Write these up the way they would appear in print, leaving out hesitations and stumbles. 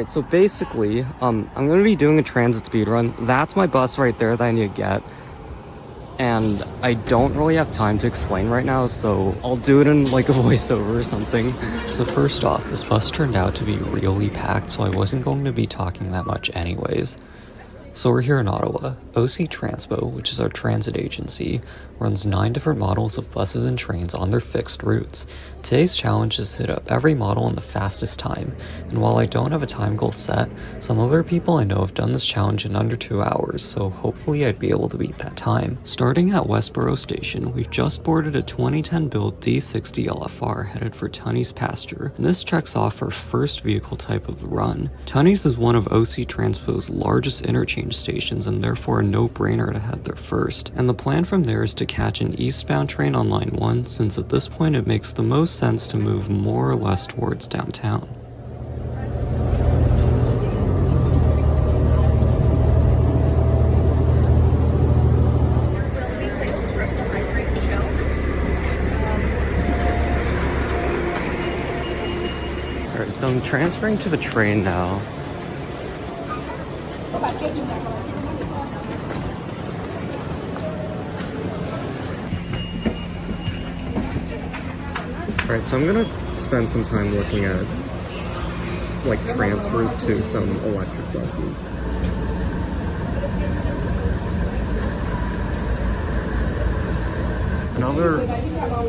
Right, so basically, I'm gonna be doing a transit speed run. That's my bus right there that I need to get. And I don't really have time to explain right now, so I'll do it in like a voiceover or something. So first off, this bus turned out to be really packed, so I wasn't going to be talking that much anyways. So we're here in Ottawa. OC Transpo, which is our transit agency, runs 9 different models of buses and trains on their fixed routes. Today's challenge is to hit up every model in the fastest time, and while I don't have a time goal set, some other people I know have done this challenge in under 2 hours, so hopefully I'd be able to beat that time. Starting at Westboro Station, we've just boarded a 2010 build D60 LFR headed for Tunney's Pasture, and this checks off our first vehicle type of the run. Tunney's is one of OC Transpo's largest interchange stations and therefore a no-brainer to head there first, and the plan from there is to catch an eastbound train on line 1, since at this point it makes the most sense to move more or less towards downtown. Alright, so I'm transferring to the train now. Alright, so I'm gonna spend some time looking at like transfers to some electric buses. Another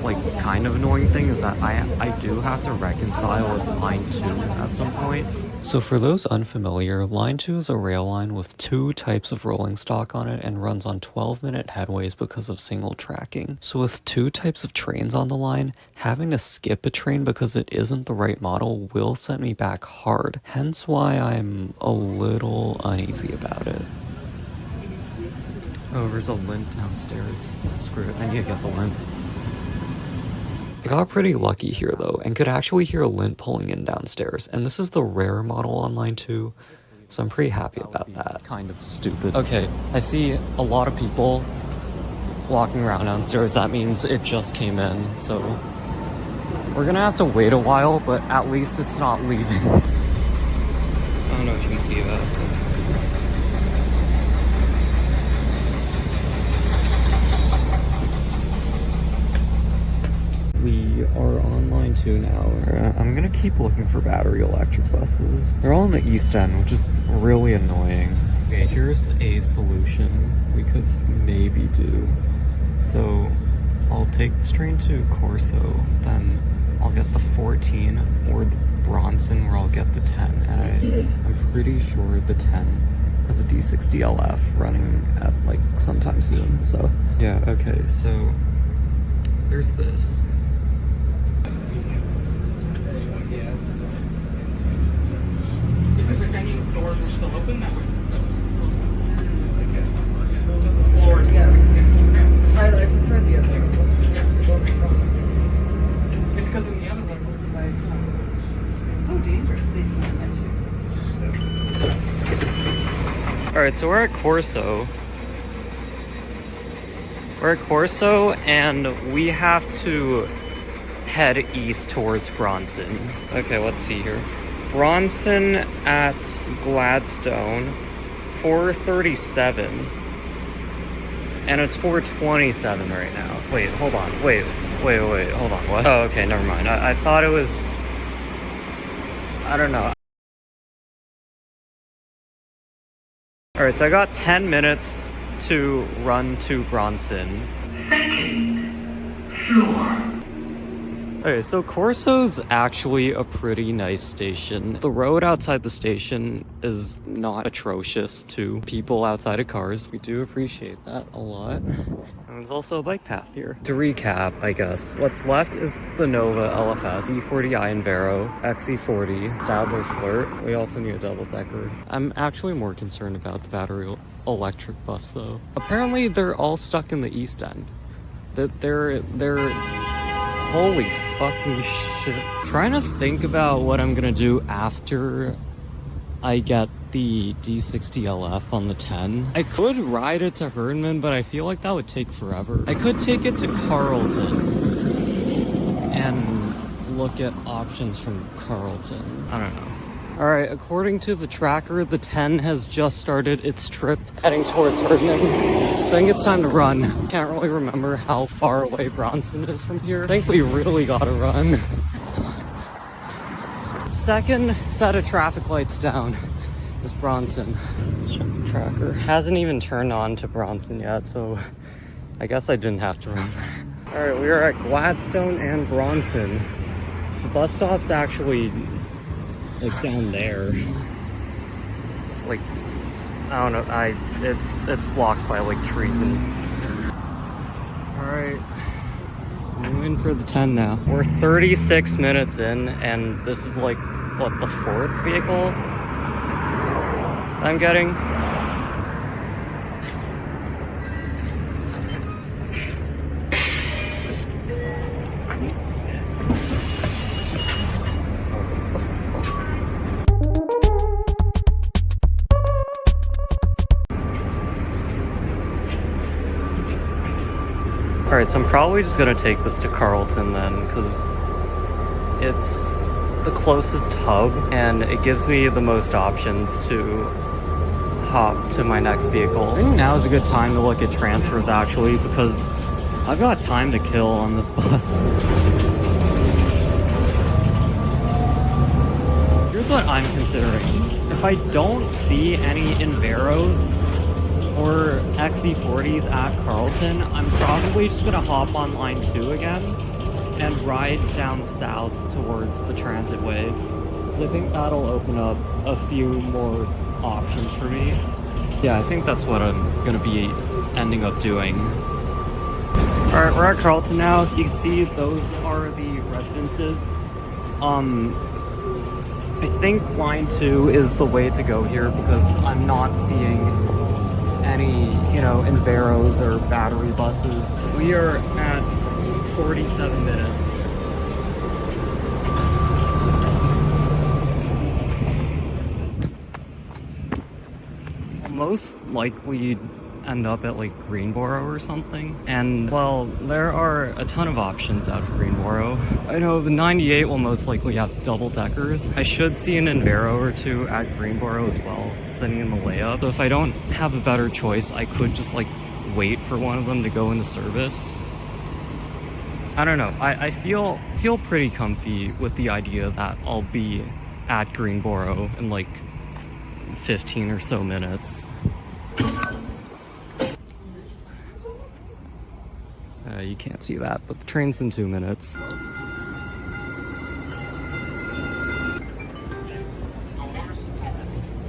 like kind of annoying thing is that I do have to reconcile with line 2 at some point. So for those unfamiliar, line 2 is a rail line with 2 types of rolling stock on it and runs on 12-minute headways because of single tracking. So with 2 types of trains on the line, having to skip a train because it isn't the right model will set me back hard, hence why I'm a little uneasy about it. Oh, there's a lint downstairs. Screw it, I need to get the lint. I got pretty lucky here though, and could actually hear a lint pulling in downstairs, and this is the rare model on line 2, so I'm pretty happy about that. Kind of stupid. Okay, I see a lot of people walking around downstairs. That means it just came in, so we're gonna have to wait a while, but at least it's not leaving. I don't know if you can see that. We are on line 2 now. I'm gonna keep looking for battery electric buses. They're all in the East End, which is really annoying. Okay, here's a solution we could maybe do. So I'll take this train to Corso, then I'll get the 14 or the Bronson where I'll get the 10. And I'm pretty sure the 10 has a D60 LF running at like sometime soon. So yeah, okay, so there's this. Because if any doors were still open, that was closed. Because the floors. Yeah. I prefer the other one. Yeah. It's because in the other one, like It's so dangerous, they slam at you. Alright, so we're at Corso. We're at Corso, and we have to head east towards Bronson. Okay, let's see here. Bronson at Gladstone, 4:37. And it's 4:27 right now. Wait, hold on. Wait, hold on. What? Oh, okay, never mind. I thought it was... I don't know. Alright, so I got 10 minutes to run to Bronson. Second floor. Okay, so Corso's actually a pretty nice station. The road outside the station is not atrocious to people outside of cars. We do appreciate that a lot. And there's also a bike path here. To recap, I guess, what's left is the Nova LFS, E40i and Vero, XE40, Stadler Flirt. We also need a double-decker. I'm actually more concerned about the battery electric bus though. Apparently they're all stuck in the East End. They're holy fucking shit. Trying to think about what I'm gonna do after I get the D60 LF on the 10. I could ride it to Herdman, but I feel like that would take forever. I could take it to Carlton and look at options from Carlton. I don't know. Alright, according to the tracker, the 10 has just started its trip heading towards Herdman. So I think it's time to run. Can't really remember how far away Bronson is from here. I think we really gotta run. Second set of traffic lights down is Bronson. Let's check the tracker. Hasn't even turned on to Bronson yet, so I guess I didn't have to run. Alright, we are at Gladstone and Bronson. The bus stop's actually like down there. Like, I don't know, it's blocked by like trees and... Alright, I'm in for the 10 now. We're 36 minutes in, and this is like, what, the 4th vehicle I'm getting? Alright, so I'm probably just gonna take this to Carlton then, because it's the closest hub and it gives me the most options to hop to my next vehicle. I think now is a good time to look at transfers actually, because I've got time to kill on this bus. Here's what I'm considering. If I don't see any Inveros or XC40s at Carlton, I'm probably just gonna hop on line 2 again and ride down south towards the transit way, because I think that'll open up a few more options for me. Yeah, I think that's what I'm gonna be ending up doing. Alright, we're at Carlton now. You can see those are the residences. I think line 2 is the way to go here, because I'm not seeing any, you know, Inveros or battery buses. We are at 47 minutes. I'll most likely end up at like Greenboro or something. And well, there are a ton of options out of Greenboro. I know the 98 will most likely have double deckers. I should see an Invero or two at Greenboro as well, sitting in the layup. So if I don't have a better choice, I could just like wait for one of them to go into service. I don't know. I feel pretty comfy with the idea that I'll be at Greenboro in like 15 or so minutes. You can't see that, but the train's in 2 minutes.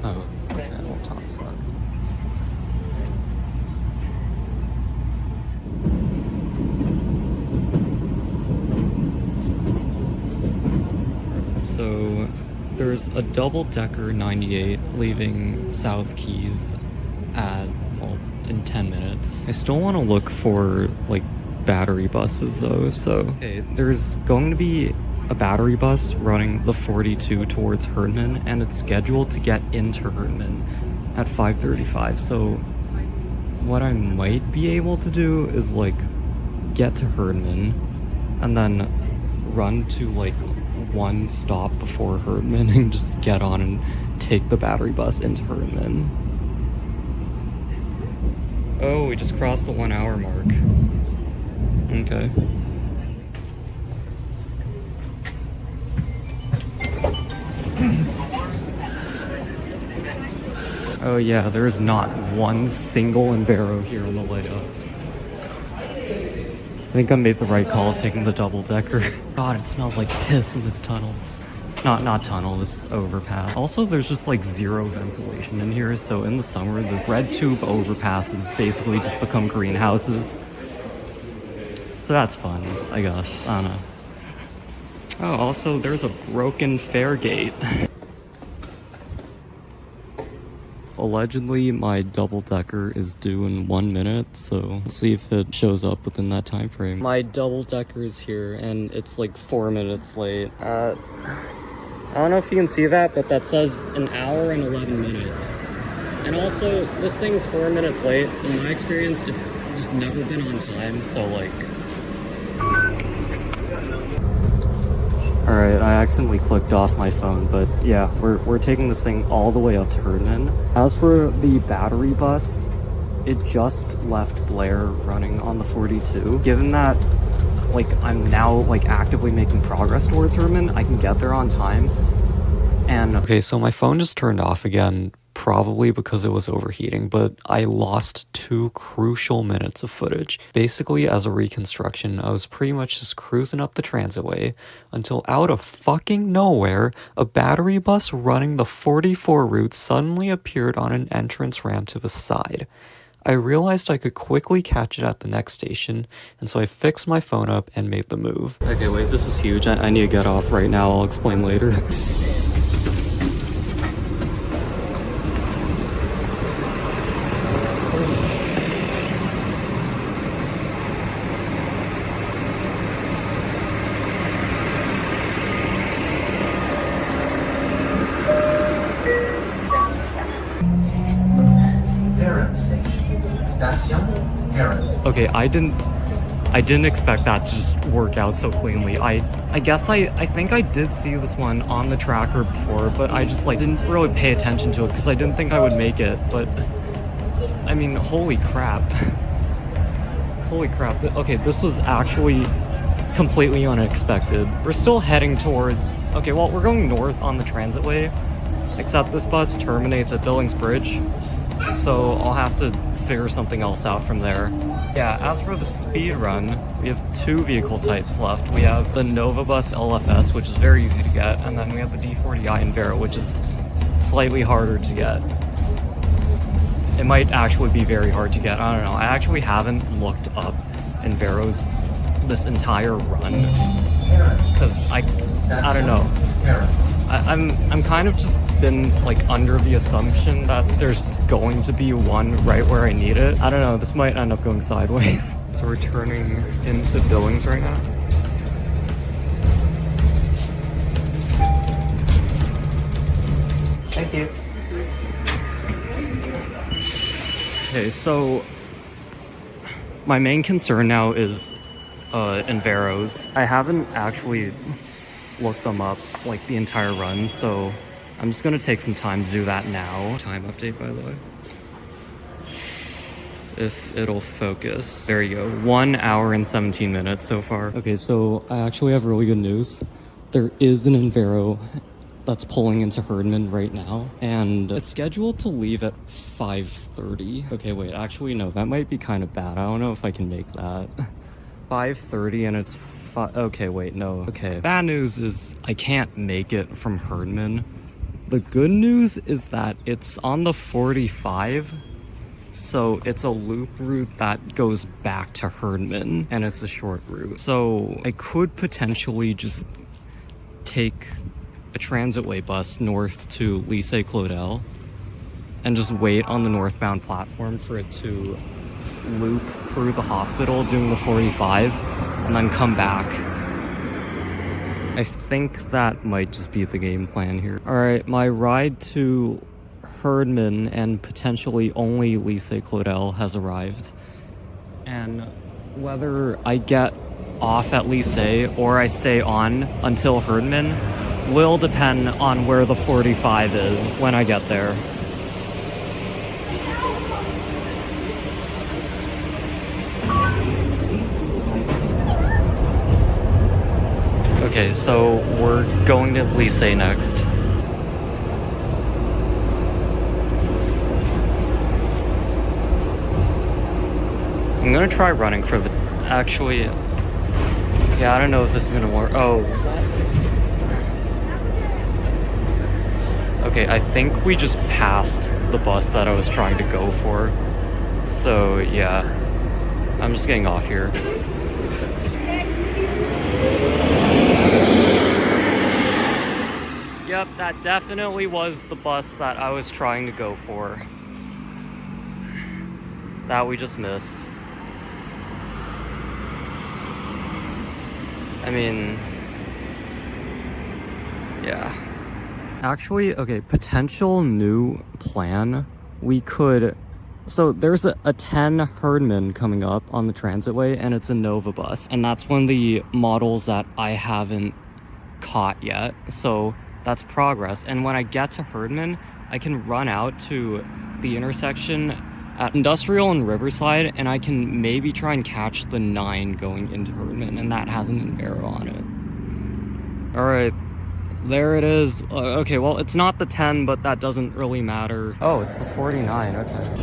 Oh, okay, I won't talk to that. So there's a double-decker 98 leaving South Keys at, well, in 10 minutes. I still want to look for like battery buses though, so okay, there's going to be a battery bus running the 42 towards Herdman, and it's scheduled to get into Herdman at 5:35. So what I might be able to do is like get to Herdman and then run to like one stop before Herdman and just get on and take the battery bus into Herdman. Oh, we just crossed the 1 hour mark. Okay. Oh yeah, there is not one single Invero here on the layup. I think I made the right call taking the double decker. God, it smells like piss in this tunnel. Not tunnel, this overpass. Also, there's just like zero ventilation in here, so in the summer, this red tube overpasses basically just become greenhouses. So that's fun, I guess. I don't know. Oh, also, there's a broken fare gate. Allegedly, my double-decker is due in 1 minute, so let's see if it shows up within that time frame. My double-decker is here, and it's like 4 minutes late. I don't know if you can see that, but that says 1 hour and 11 minutes. And also, this thing's 4 minutes late. In my experience, it's just never been on time, so like... Alright, I accidentally clicked off my phone, but yeah, we're taking this thing all the way up to Herdman. As for the battery bus, it just left Blair running on the 42. Given that, like, I'm now, like, actively making progress towards Herdman, I can get there on time. And okay, so my phone just turned off again, probably because it was overheating, but I lost 2 crucial minutes of footage. Basically, as a reconstruction, I was pretty much just cruising up the transitway until out of fucking nowhere, a battery bus running the 44 route suddenly appeared on an entrance ramp to the side. I realized I could quickly catch it at the next station, and so I fixed my phone up and made the move. Okay, wait, this is huge. I need to get off right now. I'll explain later. Okay, I didn't expect that to just work out so cleanly. I guess I think I did see this one on the tracker before, but I just like didn't really pay attention to it because I didn't think I would make it. But I mean, holy crap. Holy crap. Okay, this was actually completely unexpected. We're still heading towards, okay, well, we're going north on the transitway, except this bus terminates at Billings Bridge, so I'll have to figure something else out from there. Yeah, as for the speed run, we have 2 vehicle types left. We have the Nova Bus LFS, which is very easy to get, and then we have the D40i Invero, which is slightly harder to get. It might actually be very hard to get. I don't know. I actually haven't looked up Inveros this entire run because I don't know. I'm kind of just been like under the assumption that there's going to be one right where I need it. I don't know, this might end up going sideways. So we're turning into Billings right now. Thank you. Okay, so my main concern now is Inveros. I haven't actually looked them up like the entire run, so I'm just gonna take some time to do that now. Time update, by the way. If it'll focus. There you go. 1 hour and 17 minutes so far. Okay, so I actually have really good news. There is an Invero that's pulling into Herdman right now, and it's scheduled to leave at 5:30. Okay, wait, actually no, that might be kind of bad. I don't know if I can make that. 5:30 and it's okay, wait, no. Okay, bad news is I can't make it from Herdman. The good news is that it's on the 45, so it's a loop route that goes back to Herdman, and it's a short route. So I could potentially just take a transitway bus north to Lycée Claudel and just wait on the northbound platform for it to loop through the hospital doing the 45 and then come back. I think that might just be the game plan here. Alright, my ride to Herdman and potentially only Lycée Claudel has arrived. And whether I get off at Lycée or I stay on until Herdman will depend on where the 45 is when I get there. Okay, so we're going to Lycée next. I'm gonna try running for the... Actually... Yeah, I don't know if this is gonna work. Oh. Okay, I think we just passed the bus that I was trying to go for. So, yeah. I'm just getting off here. Yep, that definitely was the bus that I was trying to go for. That we just missed. I mean... yeah. Actually, okay, potential new plan. We could... So there's a 10 Herdman coming up on the transitway, and it's a Nova bus. And that's one of the models that I haven't caught yet, so that's progress. And when I get to Herdman, I can run out to the intersection at Industrial and Riverside, and I can maybe try and catch the 9 going into Herdman, and that has an arrow on it. All right, there it is. Okay, well, it's not the 10, but that doesn't really matter. Oh, it's the 49, okay.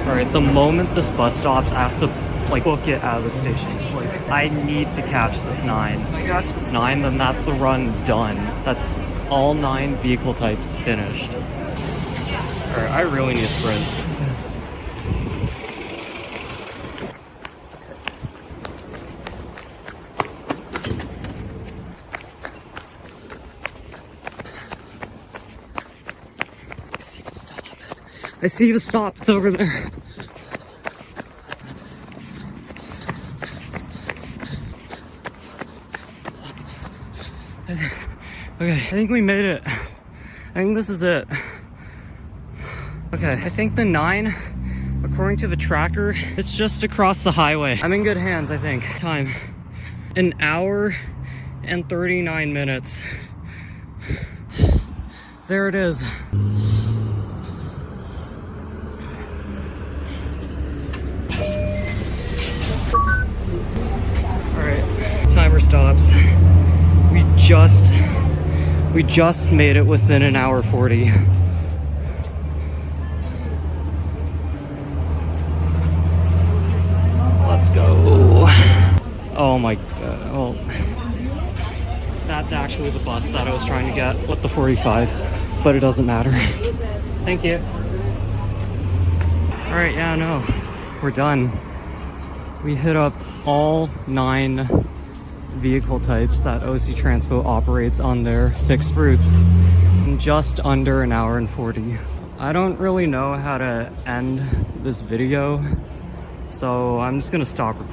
Alright, the moment this bus stops, I have to like book it out of the station. Just like, I need to catch this 9. If I catch this 9, then that's the run done. That's all 9 vehicle types finished. Alright, I really need a sprint. I see the stop. It's over there. Okay, I think we made it. I think this is it. Okay, I think the 9, according to the tracker, it's just across the highway. I'm in good hands, I think. Time. 1 hour and 39 minutes. There it is. Timer stops. We just made it within 1 hour 40. Let's go. Oh my god. Well, that's actually the bus that I was trying to get with the 45, but it doesn't matter. Thank you. All right, yeah, no, we're done. We hit up all 9 vehicle types that OC Transpo operates on their fixed routes in just under 1 hour and 40. I don't really know how to end this video, so I'm just gonna stop recording.